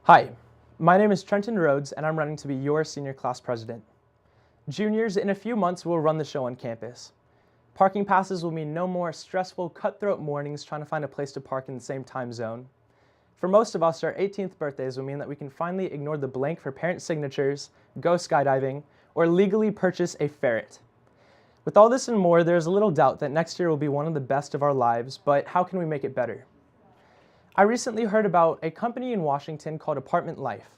Hi, my name is Trenton Rhodes and I'm running to be your senior class president. Juniors, in a few months, will run the show on campus. Parking passes will mean no more stressful, cutthroat mornings trying to find a place to park in the same time zone. For most of us, our 18th birthdays will mean that we can finally ignore the blank for parent signatures, go skydiving, or legally purchase a ferret. With all this and more, there is little doubt that next year will be one of the best of our lives, but how can we make it better? I recently heard about a company in Washington called Apartment Life.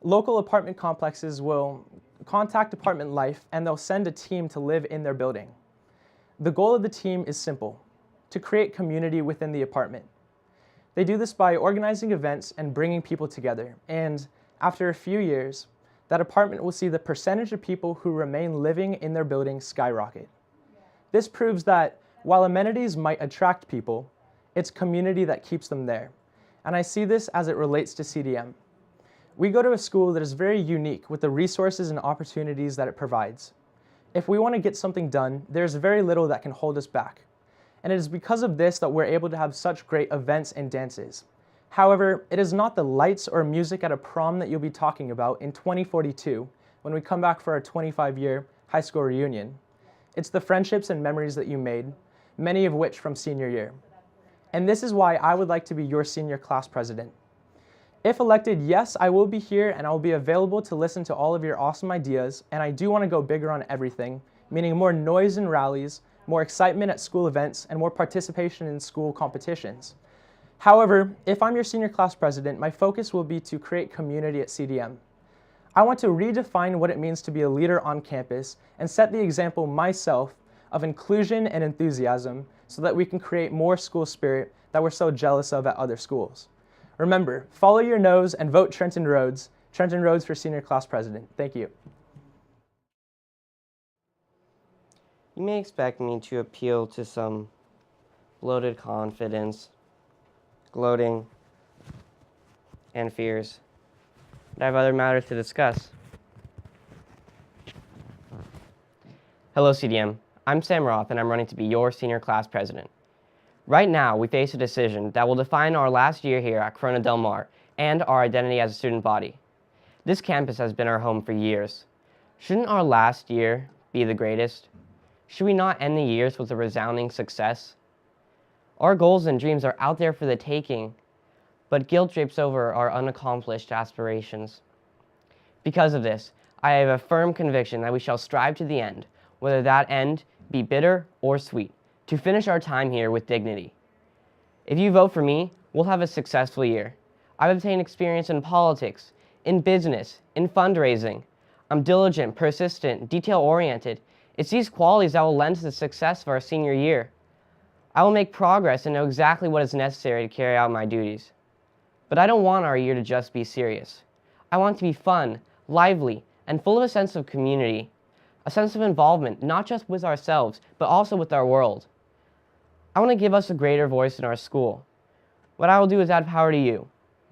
Local apartment complexes will contact Apartment Life and they'll send a team to live in their building. The goal of the team is simple: to create community within the apartment. They do this by organizing events and bringing people together, and after a few years, that apartment will see the percentage of people who remain living in their building skyrocket. This proves that while amenities might attract people, it's community that keeps them there. And I see this as it relates to CdM. We go to a school that is very unique with the resources and opportunities that it provides. If we want to get something done, there's very little that can hold us back. And it is because of this that we're able to have such great events and dances. However, it is not the lights or music at a prom that you'll be talking about in 2042 when we come back for our 25-year high school reunion. It's the friendships and memories that you made, many of which from senior year. And this is why I would like to be your senior class president. If elected, yes, I will be here and I will be available to listen to all of your awesome ideas, and I do want to go bigger on everything, meaning more noise in rallies, more excitement at school events, and more participation in school competitions. However, if I'm your senior class president, my focus will be to create community at CdM. I want to redefine what it means to be a leader on campus and set the example myself of inclusion and enthusiasm so that we can create more school spirit that we're so jealous of at other schools. Remember, follow your nose and vote Trenton Rhodes for senior class president. Thank you. You may expect me to appeal to some bloated confidence, gloating, and fears, but I have other matters to discuss. Hello, CdM. I'm Sam Roth, and I'm running to be your senior class president. Right now, we face a decision that will define our last year here at Corona Del Mar and our identity as a student body. This campus has been our home for years. Shouldn't our last year be the greatest? Should we not end the years with a resounding success? Our goals and dreams are out there for the taking, but guilt drapes over our unaccomplished aspirations. Because of this, I have a firm conviction that we shall strive to the end, whether that end be bitter or sweet, to finish our time here with dignity. If you vote for me, we'll have a successful year. I've obtained experience in politics, in business, in fundraising. I'm diligent, persistent, detail-oriented. It's these qualities that will lend to the success of our senior year. I will make progress and know exactly what is necessary to carry out my duties. But I don't want our year to just be serious. I want it to be fun, lively, and full of a sense of community, a sense of involvement, not just with ourselves, but also with our world. I want to give us a greater voice in our school. What I will do is add power to you,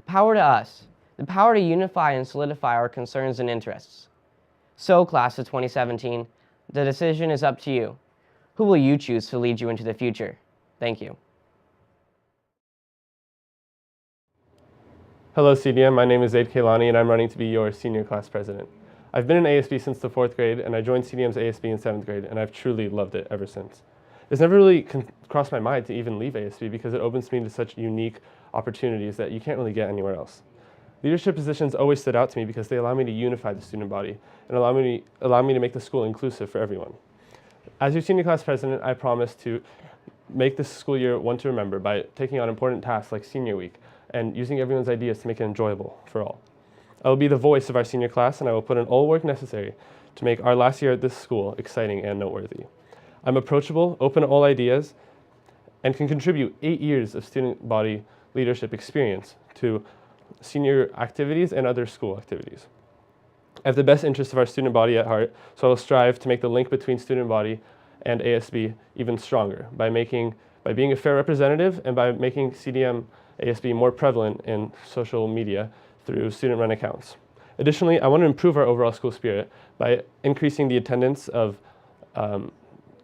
power to us, the power to unify and solidify our concerns and interests. So, class of 2017, the decision is up to you. Who will you choose to lead you into the future? Thank you. Hello CdM, my name is Zaid Kailani and I'm running to be your senior class president. I've been in ASB since the 4th grade and I joined CdM's ASB in 7th grade and I've truly loved it ever since. It's never really crossed my mind to even leave ASB because it opens me to such unique opportunities that you can't really get anywhere else. Leadership positions always stood out to me because they allow me to unify the student body and allow me to make the school inclusive for everyone. As your senior class president, I promise to make this school year one to remember by taking on important tasks like senior week and using everyone's ideas to make it enjoyable for all. I will be the voice of our senior class and I will put in all work necessary to make our last year at this school exciting and noteworthy. I'm approachable, open to all ideas, and can contribute 8 years of student body leadership experience to senior activities and other school activities. I have the best interests of our student body at heart, so I will strive to make the link between student body and ASB even stronger by being a fair representative and by making CdM ASB more prevalent in social media through student-run accounts. Additionally, I want to improve our overall school spirit by increasing the attendance of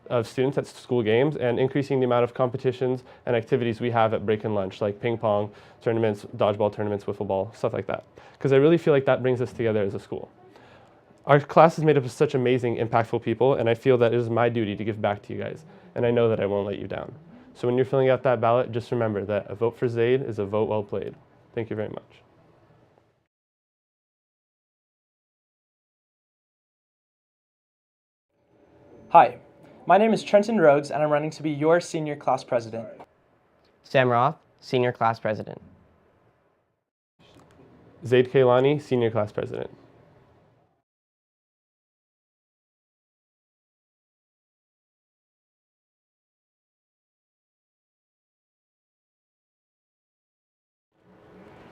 of students at school games and increasing the amount of competitions and activities we have at break and lunch, like ping pong tournaments, dodgeball tournaments, wiffle ball, stuff like that. Because I really feel like that brings us together as a school. Our class is made up of such amazing, impactful people, and I feel that it is my duty to give back to you guys, and I know that I won't let you down. So when you're filling out that ballot, just remember that a vote for Zaid is a vote well played. Thank you very much. Hi, my name is Trenton Rhodes, and I'm running to be your senior class president. Sam Roth, Senior Class President. Zaid Kailani, Senior Class President.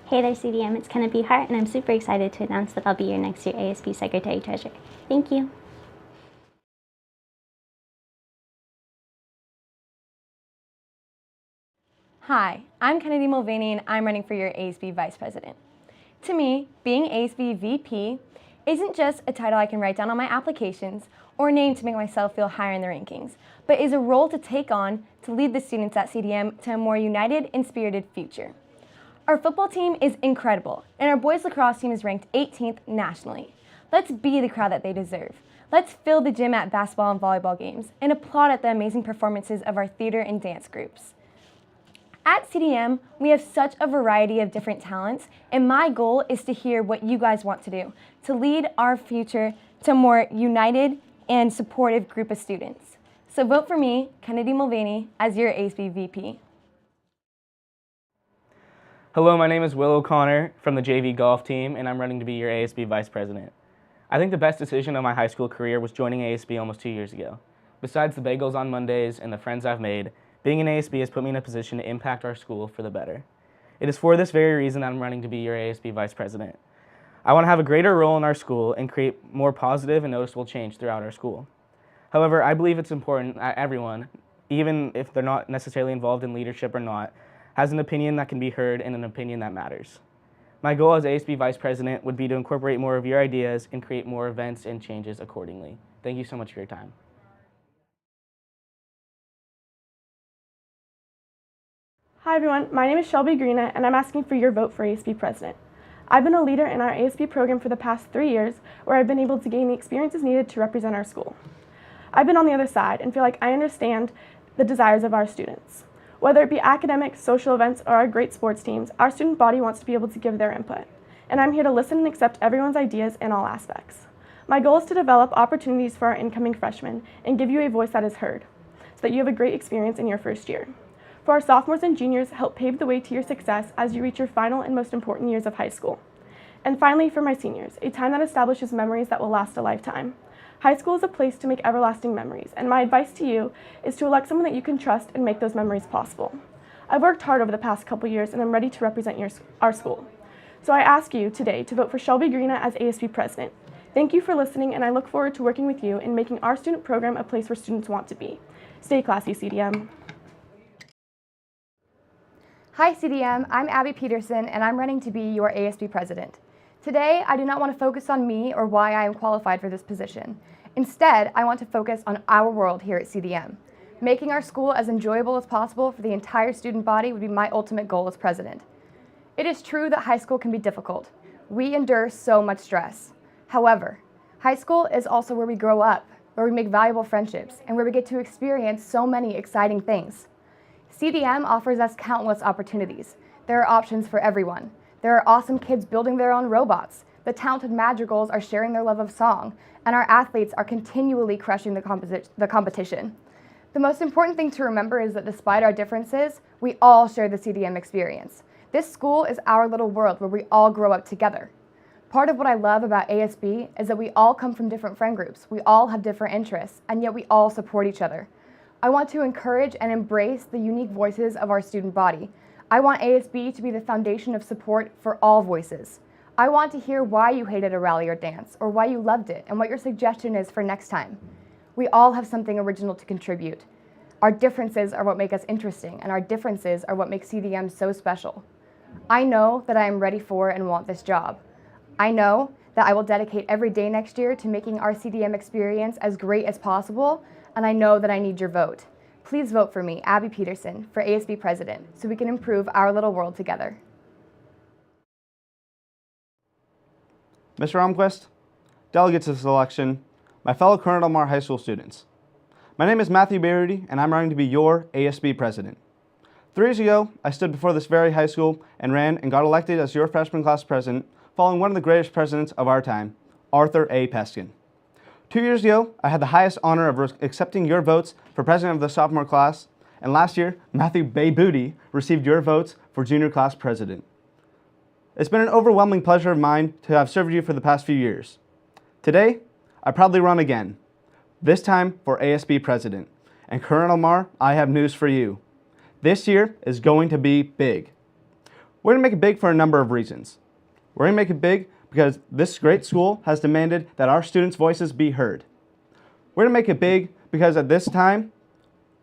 Hey there, CdM, it's Kennedy Hart, and I'm super excited to announce that I'll be your next year ASB Secretary Treasurer. Thank you. Hi, I'm Kennedy Mulvaney, and I'm running for your ASB Vice President. To me, being ASB VP isn't just a title I can write down on my applications or a name to make myself feel higher in the rankings, but is a role to take on to lead the students at CdM to a more united and spirited future. Our football team is incredible, and our boys lacrosse team is ranked 18th nationally. Let's be the crowd that they deserve. Let's fill the gym at basketball and volleyball games and applaud at the amazing performances of our theater and dance groups. At CdM, we have such a variety of different talents, and my goal is to hear what you guys want to do to lead our future to a more united and supportive group of students. So vote for me, Kennedy Mulvaney, as your ASB VP. Hello, my name is Will O'Connor from the JV golf team, and I'm running to be your ASB Vice President. I think the best decision of my high school career was joining ASB almost 2 years ago. Besides the bagels on Mondays and the friends I've made, being an ASB has put me in a position to impact our school for the better. It is for this very reason that I'm running to be your ASB Vice President. I want to have a greater role in our school and create more positive and noticeable change throughout our school. However, I believe it's important that everyone, even if they're not necessarily involved in leadership or not, has an opinion that can be heard and an opinion that matters. My goal as ASB Vice President would be to incorporate more of your ideas and create more events and changes accordingly. Thank you so much for your time. Hi everyone, my name is Shelby Greena, and I'm asking for your vote for ASB President. I've been a leader in our ASB program for the past 3 years, where I've been able to gain the experiences needed to represent our school. I've been on the other side and feel like I understand the desires of our students. Whether it be academic, social events, or our great sports teams, our student body wants to be able to give their input. And I'm here to listen and accept everyone's ideas in all aspects. My goal is to develop opportunities for our incoming freshmen and give you a voice that is heard, so that you have a great experience in your first year. For our sophomores and juniors, help pave the way to your success as you reach your final and most important years of high school. And finally, for my seniors, a time that establishes memories that will last a lifetime. High school is a place to make everlasting memories, and my advice to you is to elect someone that you can trust and make those memories possible. I've worked hard over the past couple years, and I'm ready to represent our school. So I ask you today to vote for Shelby Greena as ASB President. Thank you for listening, and I look forward to working with you in making our student program a place where students want to be. Stay classy, CdM. Hi CdM, I'm Abby Peterson, and I'm running to be your ASB President. Today, I do not want to focus on me or why I am qualified for this position. Instead, I want to focus on our world here at CdM. Making our school as enjoyable as possible for the entire student body would be my ultimate goal as president. It is true that high school can be difficult. We endure so much stress. However, high school is also where we grow up, where we make valuable friendships, and where we get to experience so many exciting things. CdM offers us countless opportunities. There are options for everyone. There are awesome kids building their own robots. The talented madrigals are sharing their love of song, and our athletes are continually crushing the competition. The most important thing to remember is that despite our differences, we all share the CdM experience. This school is our little world where we all grow up together. Part of what I love about ASB is that we all come from different friend groups. We all have different interests, and yet we all support each other. I want to encourage and embrace the unique voices of our student body. I want ASB to be the foundation of support for all voices. I want to hear why you hated a rally or dance, or why you loved it, and what your suggestion is for next time. We all have something original to contribute. Our differences are what make us interesting, and our differences are what make CdM so special. I know that I am ready for and want this job. I know that I will dedicate every day next year to making our CdM experience as great as possible, and I know that I need your vote. Please vote for me, Abby Peterson, for ASB President, so we can improve our little world together. Mr. Almquist, delegates to this election, my fellow Corona Del Mar High School students. My name is Matthew Beardy, and I'm running to be your ASB President. 3 years ago, I stood before this very high school and ran and got elected as your freshman class president, following one of the greatest presidents of our time, Arthur A. Peskin. 2 years ago, I had the highest honor of accepting your votes for president of the sophomore class, and last year, Matthew Bay Booty received your votes for junior class president. It's been an overwhelming pleasure of mine to have served you for the past few years. Today, I proudly run again, this time for ASB president. And Corona Del Mar, I have news for you. This year is going to be big. We're going to make it big for a number of reasons. We're going to make it big because this great school has demanded that our students' voices be heard. We're going to make it big because at this time,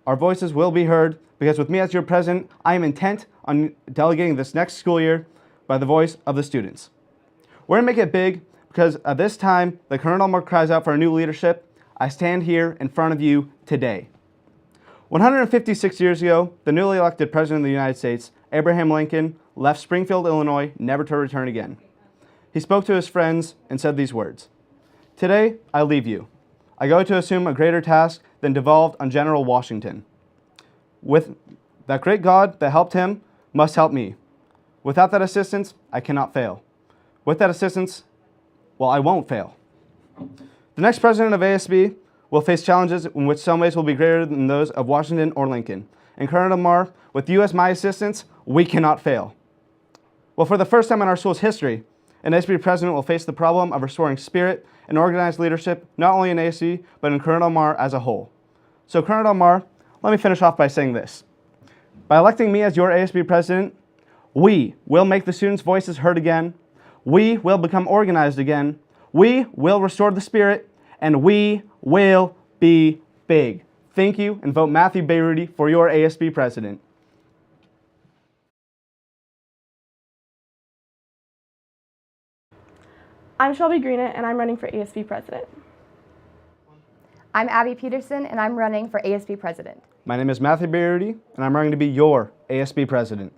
our voices will be heard because with me as your president, I am intent on delegating this next school year by the voice of the students. We're going to make it big because at this time, the Corona Del Mar cries out for a new leadership. I stand here in front of you today. 156 years ago, the newly elected President of the United States, Abraham Lincoln, left Springfield, Illinois, never to return again. He spoke to his friends and said these words, "Today, I leave you. I go to assume a greater task than devolved on General Washington. With that great God that helped him must help me. Without that assistance, I cannot fail. With that assistance, well, I won't fail." The next president of ASB will face challenges in which some ways will be greater than those of Washington or Lincoln. In Corona Del Mar, with you as my assistance, we cannot fail. Well, for the first time in our school's history, an ASB president will face the problem of restoring spirit and organized leadership, not only in ASB, but in Corona Del Mar as a whole. So Corona Del Mar, let me finish off by saying this. By electing me as your ASB president, we will make the students' voices heard again, we will become organized again, we will restore the spirit, and we will be big. Thank you, and vote Matthew Beardy for your ASB president. I'm Shelby Greena, and I'm running for ASB President. I'm Abby Peterson, and I'm running for ASB President. My name is Matthew Beardy, and I'm running to be your ASB president.